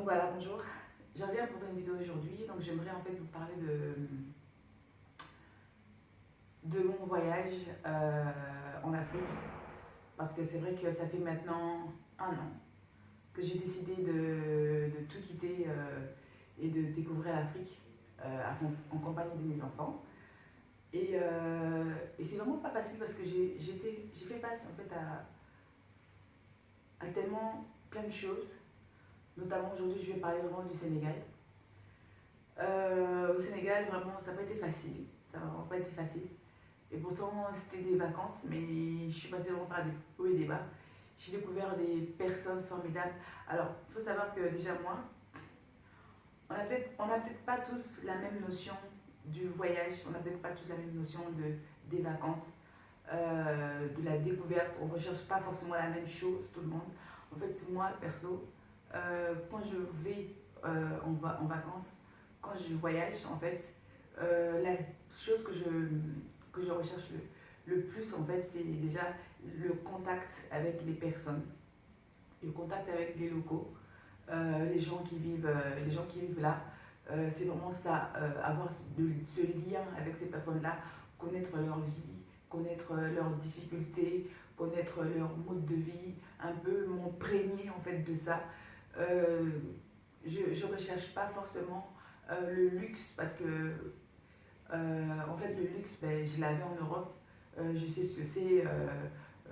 Voilà, bonjour. Je reviens pour une vidéo aujourd'hui. Donc j'aimerais en fait vous parler de mon voyage en Afrique. Parce que c'est vrai que ça fait maintenant un an que j'ai décidé de tout quitter et de découvrir l'Afrique en compagnie de mes enfants. Et c'est vraiment pas facile parce que j'ai fait face en fait à tellement plein de choses. Notamment aujourd'hui, je vais parler vraiment du Sénégal. Au Sénégal, vraiment, ça n'a pas été facile. Ça n'a vraiment pas été facile. Et pourtant, c'était des vacances, mais je suis passée vraiment par des hauts et des bas. J'ai découvert des personnes formidables. Alors, il faut savoir que déjà, moi, on n'a peut-être pas tous la même notion du voyage, on n'a peut-être pas tous la même notion des vacances, de la découverte. On ne recherche pas forcément la même chose, tout le monde. En fait, moi, perso, quand je vais en vacances, quand je voyage, en fait, la chose que je recherche le plus, en fait, c'est déjà le contact avec les personnes, le contact avec les locaux, les gens qui vivent là. C'est vraiment ça, avoir ce lien avec ces personnes-là, connaître leur vie, connaître leurs difficultés, connaître leur mode de vie, un peu m'imprégner en fait de ça. Euh, je ne recherche pas forcément le luxe parce que en fait le luxe, ben, je l'avais en Europe. Je sais ce que c'est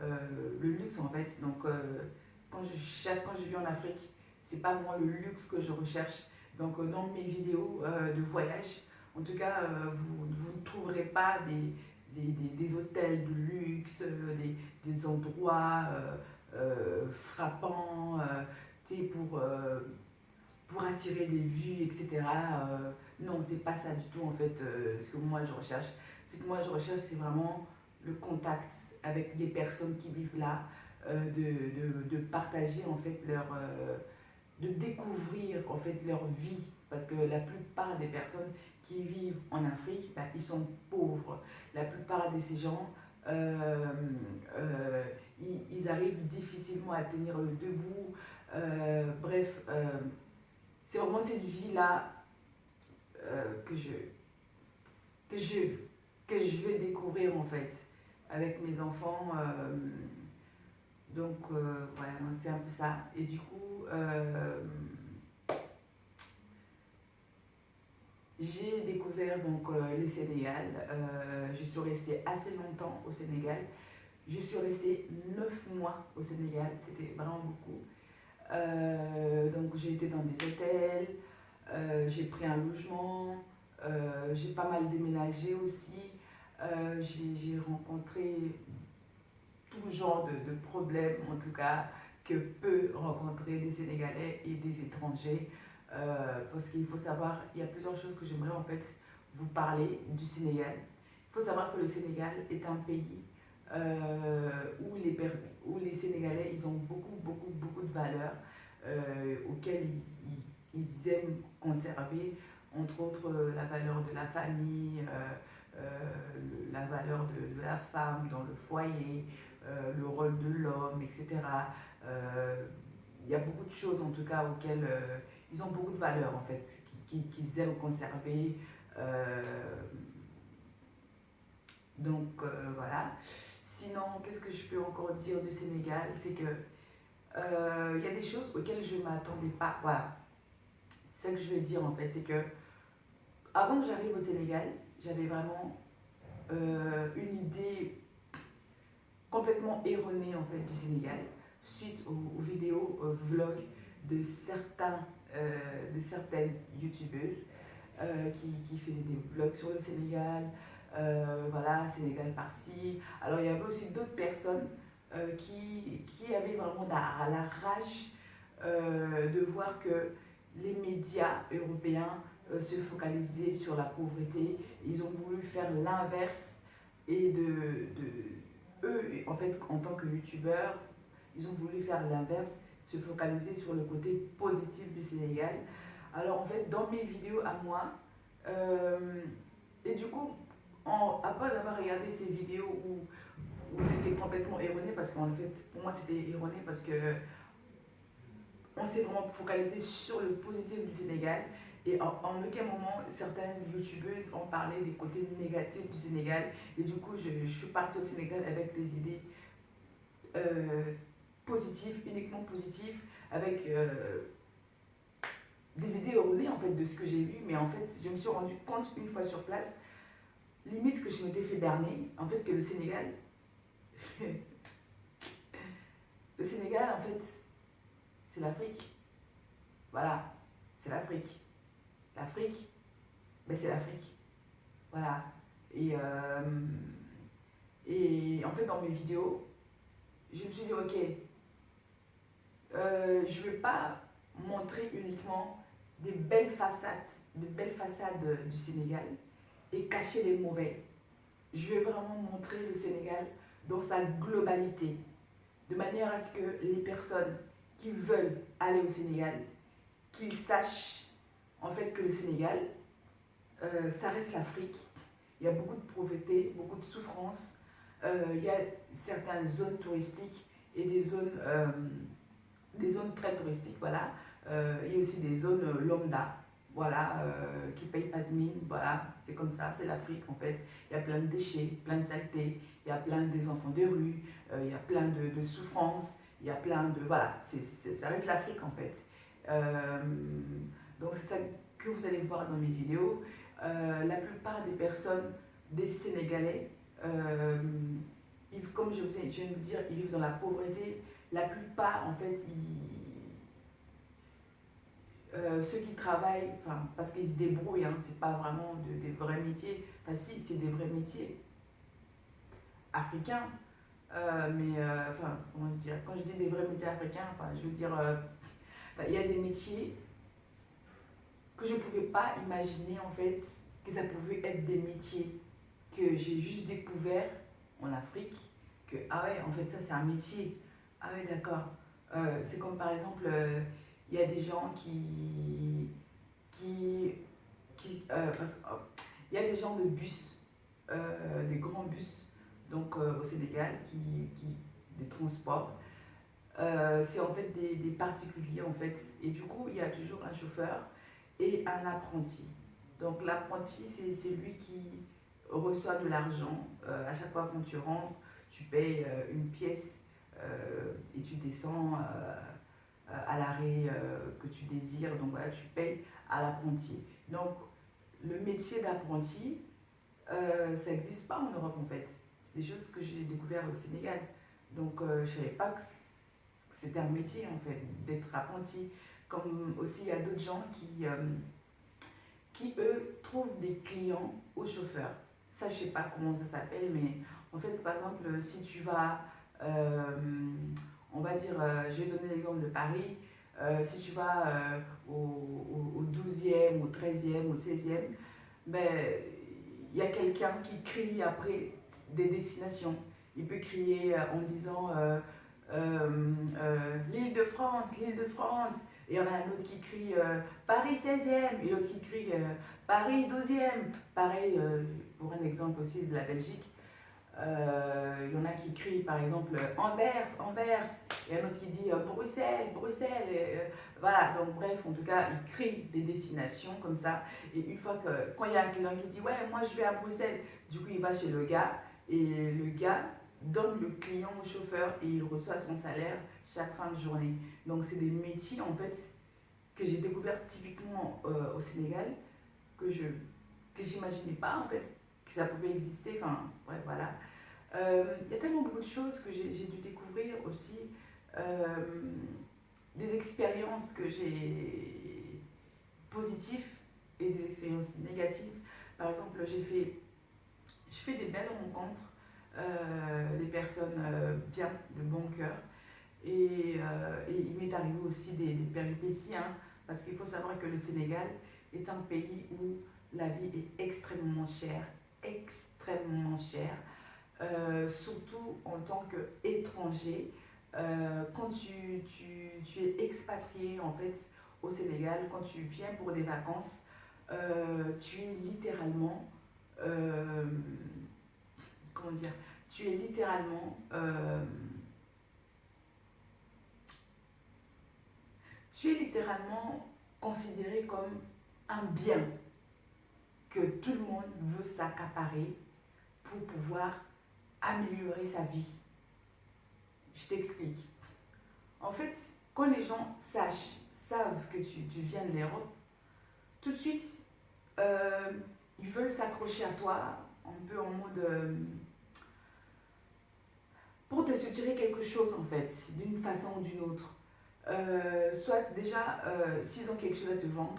le luxe en fait. Donc quand je vis en Afrique, c'est pas moi le luxe que je recherche. Donc dans mes vidéos de voyage, en tout cas, vous ne trouverez pas des hôtels de luxe, des endroits frappants, pour attirer des vues, etc. Non, c'est pas ça du tout en fait ce que moi je recherche. Ce que moi je recherche, c'est vraiment le contact avec les personnes qui vivent là, de partager en fait de découvrir en fait leur vie. Parce que la plupart des personnes qui vivent en Afrique, bah, ils sont pauvres. La plupart de ces gens, euh, euh, ils arrivent difficilement à tenir le debout. Bref, c'est vraiment cette vie-là que que, je, que je veux découvrir en fait avec mes enfants. Ouais, c'est un peu ça. Et du coup, j'ai découvert donc le Sénégal. Je suis restée assez longtemps au Sénégal. Je suis restée 9 mois au Sénégal. C'était vraiment beaucoup. Donc j'ai été dans des hôtels, j'ai pris un logement, j'ai pas mal déménagé aussi. J'ai rencontré tout genre de problèmes, en tout cas, que peut rencontrer des Sénégalais et des étrangers. Parce qu'il faut savoir, il y a plusieurs choses que j'aimerais en fait vous parler du Sénégal. Il faut savoir que le Sénégal est un pays où les Sénégalais, ils ont beaucoup de valeurs auxquelles ils aiment conserver, entre autres la valeur de la famille, la valeur de la femme dans le foyer, le rôle de l'homme, etc. Il y a beaucoup de choses en tout cas auxquelles ils ont beaucoup de valeurs en fait, qu'ils aiment conserver. Euh, voilà. Sinon, qu'est-ce que je peux encore dire du Sénégal? C'est que il y a des choses auxquelles je ne m'attendais pas. Voilà. C'est ce que je veux dire en fait, c'est que avant que j'arrive au Sénégal, j'avais vraiment une idée complètement erronée en fait du Sénégal suite aux vidéos, vlogs de de certaines youtubeuses qui faisaient des vlogs sur le Sénégal, voilà, Sénégal par-ci. Alors il y avait aussi d'autres personnes qui avaient vraiment la rage de voir que les médias européens se focalisaient sur la pauvreté. Ils ont voulu faire l'inverse et eux, en fait, en tant que youtubeurs, ils ont voulu faire l'inverse, se focaliser sur le côté positif du Sénégal. Alors en fait, dans mes vidéos à moi, et du coup, après avoir regardé ces vidéos où c'était complètement erroné, parce qu'en fait, pour moi c'était erroné parce que on s'est vraiment focalisé sur le positif du Sénégal. Et en aucun moment, certaines youtubeuses ont parlé des côtés négatifs du Sénégal. Et du coup, je suis partie au Sénégal avec des idées positives, uniquement positives, avec des idées erronées en fait de ce que j'ai vu. Mais en fait, je me suis rendu compte une fois sur place, limite que je m'étais fait berner, en fait, que le Sénégal, le Sénégal, en fait, c'est l'Afrique. Voilà, c'est l'Afrique. L'Afrique, ben c'est l'Afrique. Voilà. Et en fait, dans mes vidéos, je me suis dit, ok, je ne vais pas montrer uniquement de belles façades du Sénégal et cacher les mauvais. Je vais vraiment montrer le Sénégal dans sa globalité, de manière à ce que les personnes qui veulent aller au Sénégal, qu'ils sachent en fait que le Sénégal, ça reste l'Afrique. Il y a beaucoup de pauvreté, beaucoup de souffrance. Il y a certaines zones touristiques et des zones très touristiques, voilà. Il y a aussi des zones lambda, voilà, qui ne payent pas de mine, voilà. C'est comme ça, c'est l'Afrique en fait. Il y a plein de déchets, plein de saletés, il y a plein des enfants de rue, il y a plein de souffrances, il y a plein de... Voilà, ça reste l'Afrique en fait. Donc c'est ça que vous allez voir dans mes vidéos. La plupart des personnes, des Sénégalais, comme je viens de vous dire, ils vivent dans la pauvreté. La plupart, en fait, ceux qui travaillent, enfin, parce qu'ils se débrouillent, hein, c'est pas vraiment des vrais métiers. Enfin, si, c'est des vrais métiers africains. Enfin, comment dire, quand je dis des vrais métiers africains, enfin, je veux dire, il y a des métiers que je ne pouvais pas imaginer en fait que ça pouvait être des métiers que j'ai juste découvert en Afrique, que ah ouais, en fait ça c'est un métier. Ah ouais, d'accord. C'est comme par exemple, il y a des gens il y a des gens de bus, des grands bus, donc au Sénégal, des transports. C'est en fait des particuliers en fait. Et du coup, il y a toujours un chauffeur et un apprenti. Donc l'apprenti, c'est celui qui reçoit de l'argent. À chaque fois quand tu rentres, tu payes une pièce et tu descends à l'arrêt que tu désires. Donc voilà, tu payes à l'apprenti. Donc le métier d'apprenti, ça n'existe pas en Europe en fait. C'est des choses que j'ai découvert au Sénégal. Donc je ne savais pas que c'était un métier en fait, d'être apprenti. Comme aussi il y a d'autres gens qui eux trouvent des clients aux chauffeurs. Ça je sais pas comment ça s'appelle, mais en fait par exemple si tu vas, on va dire, je vais donner l'exemple de Paris, si tu vas au 12e, au 13e, au 16e, ben il y a quelqu'un qui crie après des destinations. Il peut crier en disant l'Île-de-France, l'Île-de-France. Et il y en a un autre qui crie Paris 16e, et l'autre qui crie Paris 12e. Pareil, pour un exemple aussi de la Belgique, il y en a qui crient par exemple Anvers, Anvers, et un autre qui dit Bruxelles, Bruxelles. Voilà, donc bref, en tout cas, ils crient des destinations comme ça. Et une fois que, quand il y a un client qui dit ouais, moi je vais à Bruxelles, du coup il va chez le gars, et le gars donne le client au chauffeur et il reçoit son salaire chaque fin de journée. Donc c'est des métiers en fait que j'ai découvert typiquement au Sénégal, que j'imaginais pas en fait que ça pouvait exister. Enfin, ouais, voilà. Il y a tellement beaucoup de choses que j'ai dû découvrir aussi, des expériences que j'ai positives et des expériences négatives. Par exemple, je fais des belles rencontres, des personnes bien, de bon cœur. Et il m'est arrivé aussi des péripéties, hein, parce qu'il faut savoir que le Sénégal est un pays où la vie est extrêmement chère, extrêmement chère, surtout en tant qu'étranger. Quand tu es expatrié en fait au Sénégal, quand tu viens pour des vacances, tu es littéralement, comment dire, tu es littéralement tu es littéralement considéré comme un bien que tout le monde veut s'accaparer pour pouvoir améliorer sa vie. Je t'explique. En fait, quand les gens savent que tu viens de l'Europe, tout de suite, ils veulent s'accrocher à toi, un peu en mode pour te soutirer quelque chose en fait, d'une façon ou d'une autre. Soit déjà, s'ils ont quelque chose à te vendre,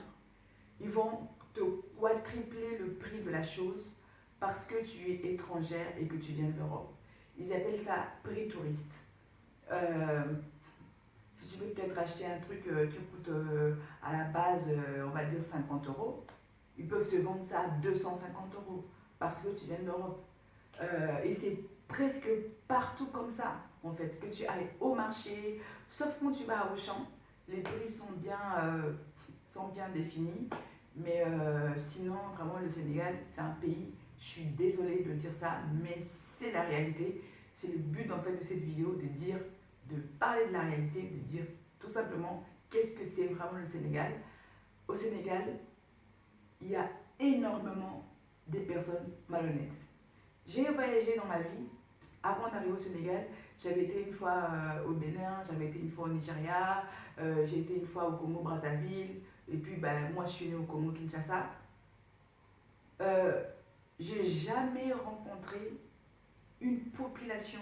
ils vont te quadrupler le prix de la chose parce que tu es étrangère et que tu viens de l'Europe. Ils appellent ça prix touriste. Si tu veux peut-être acheter un truc qui coûte à la base, on va dire 50 euros, ils peuvent te vendre ça à 250 euros parce que tu viens de l'Europe. Et c'est presque partout comme ça, en fait, que tu ailles au marché, sauf quand tu vas à Auchan, les prix sont bien définis. Mais sinon, vraiment, le Sénégal, c'est un pays, je suis désolée de dire ça, mais c'est la réalité. C'est le but, en fait, de cette vidéo, de parler de la réalité, de dire tout simplement qu'est-ce que c'est vraiment le Sénégal. Au Sénégal, il y a énormément de personnes malhonnêtes. J'ai voyagé dans ma vie. Avant d'arriver au Sénégal, j'avais été une fois au Bénin, j'avais été une fois au Nigeria, j'ai été une fois au Congo-Brazzaville, et puis moi je suis née au Congo-Kinshasa. J'ai jamais rencontré une population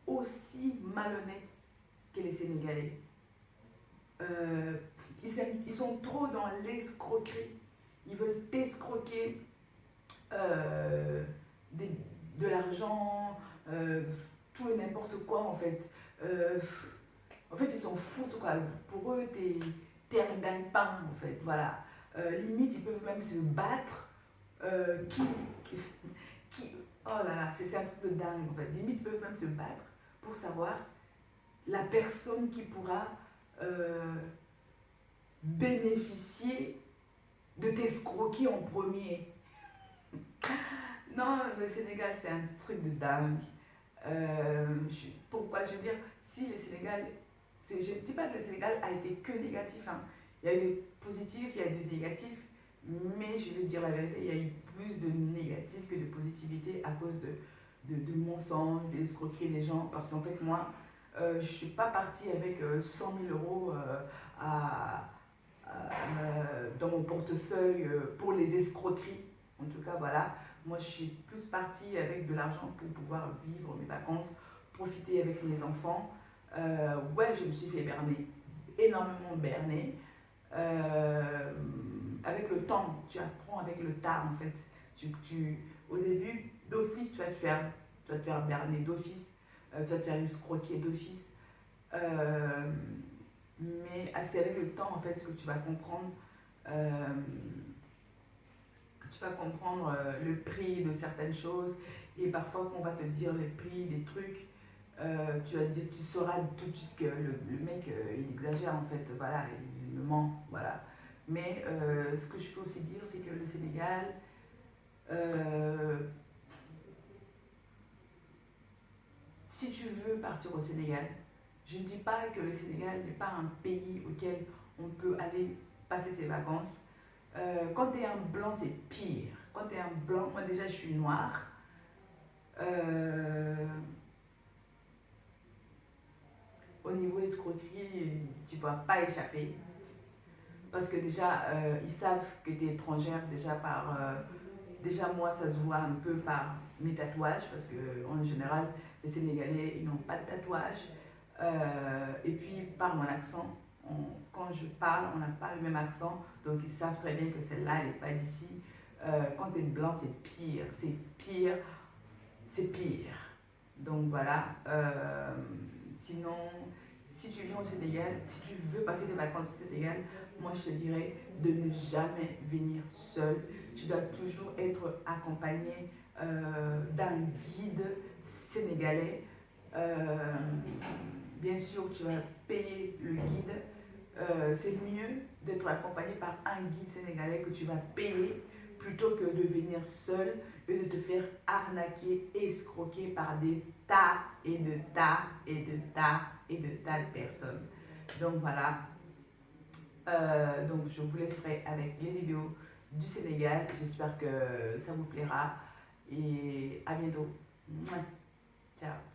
aussi malhonnête que les Sénégalais. Ils sont trop dans l'escroquerie. Ils veulent t'escroquer de l'argent, tout et n'importe quoi en fait. En fait, ils s'en foutent quoi. Pour eux, t'es un dingue-pain en fait. Voilà. Limite, ils peuvent même se battre. Oh là là, c'est un truc de dingue en fait. Limite, ils peuvent même se battre pour savoir la personne qui pourra bénéficier de t'escroquer en premier. Non, le Sénégal, c'est un truc de dingue. Pourquoi je veux dire, si le Sénégal, je ne dis pas que le Sénégal a été que négatif, hein. Il y a eu des positifs, il y a eu des négatifs, mais je veux dire la vérité, il y a eu plus de négatifs que de positivité à cause de mensonges, d'escroquerie des gens, parce qu'en fait, moi, je ne suis pas partie avec 100 000 euros dans mon portefeuille pour les escroqueries. En tout cas, voilà. Moi, je suis plus partie avec de l'argent pour pouvoir vivre mes vacances, profiter avec mes enfants. Ouais, je me suis fait berner, énormément berner. Avec le temps, tu apprends avec le temps en fait. Au début, d'office, tu vas te faire berner d'office, tu vas te faire escroquer d'office. Mais c'est avec le temps en fait que tu vas comprendre. Le prix de certaines choses et parfois quand on va te dire le prix des trucs, tu sauras tout de suite que le mec il exagère en fait, voilà, il me ment, voilà. Mais ce que je peux aussi dire c'est que le Sénégal, si tu veux partir au Sénégal, je ne dis pas que le Sénégal n'est pas un pays auquel on peut aller passer ses vacances. Quand tu es un blanc, c'est pire. Quand tu es un blanc, moi déjà je suis noire. Au niveau escroquerie, tu ne vas pas échapper. Parce que déjà, ils savent que tu es étrangère, déjà moi ça se voit un peu par mes tatouages, parce qu'en général, les Sénégalais, ils n'ont pas de tatouage. Et puis par mon accent, quand je parle, on n'a pas le même accent, donc ils savent très bien que celle-là, elle n'est pas d'ici. Quand tu es blanc, c'est pire, c'est pire. Donc voilà. Sinon, si tu viens au Sénégal, si tu veux passer des vacances au Sénégal, moi je te dirais de ne jamais venir seul. Tu dois toujours être accompagné d'un guide sénégalais. Bien sûr, tu vas payer le guide. C'est mieux d'être accompagné par un guide sénégalais que tu vas payer plutôt que de venir seul et de te faire arnaquer, escroquer par des tas et de tas et de tas et de tas de personnes. Donc voilà. Donc je vous laisserai avec les vidéos du Sénégal. J'espère que ça vous plaira et à bientôt. Mouah. Ciao.